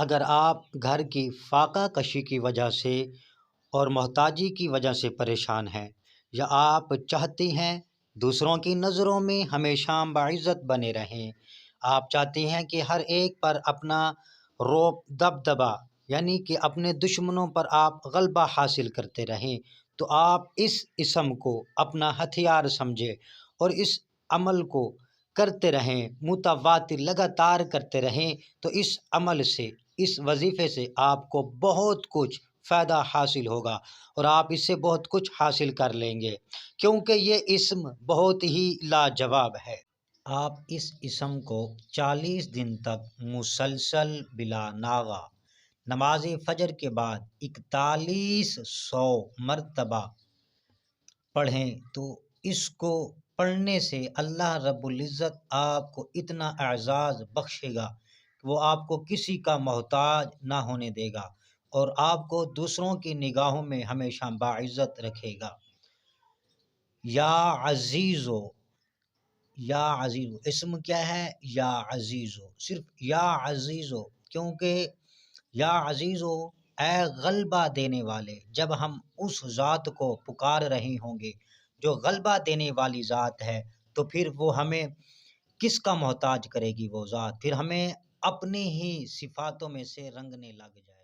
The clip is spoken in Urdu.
اگر آپ گھر کی فاقہ کشی کی وجہ سے اور محتاجی کی وجہ سے پریشان ہیں، یا آپ چاہتی ہیں دوسروں کی نظروں میں ہمیشہ باعزت بنے رہیں، آپ چاہتی ہیں کہ ہر ایک پر اپنا روب دبدبا، یعنی کہ اپنے دشمنوں پر آپ غلبہ حاصل کرتے رہیں، تو آپ اس اسم کو اپنا ہتھیار سمجھے اور اس عمل کو کرتے رہیں، متواتر لگاتار کرتے رہیں، تو اس عمل سے، اس وظیفے سے آپ کو بہت کچھ فائدہ حاصل ہوگا اور آپ اس سے بہت کچھ حاصل کر لیں گے، کیونکہ یہ اسم بہت ہی لاجواب ہے۔ آپ اس اسم کو 40 دن تک مسلسل بلا ناغہ نماز فجر کے بعد 4100 مرتبہ پڑھیں، تو اس کو پڑھنے سے اللہ رب العزت آپ کو اتنا اعزاز بخشے گا کہ وہ آپ کو کسی کا محتاج نہ ہونے دے گا اور آپ کو دوسروں کی نگاہوں میں ہمیشہ باعزت رکھے گا۔ یا عزیزو، یا عزیزو اسم کیا ہے؟ یا عزیزو، صرف یا عزیزو، کیونکہ یا عزیزو اے غلبہ دینے والے، جب ہم اس ذات کو پکار رہے ہوں گے جو غلبہ دینے والی ذات ہے، تو پھر وہ ہمیں کس کا محتاج کرے گی وہ ذات، پھر ہمیں اپنی ہی صفاتوں میں سے رنگنے لگ جائے۔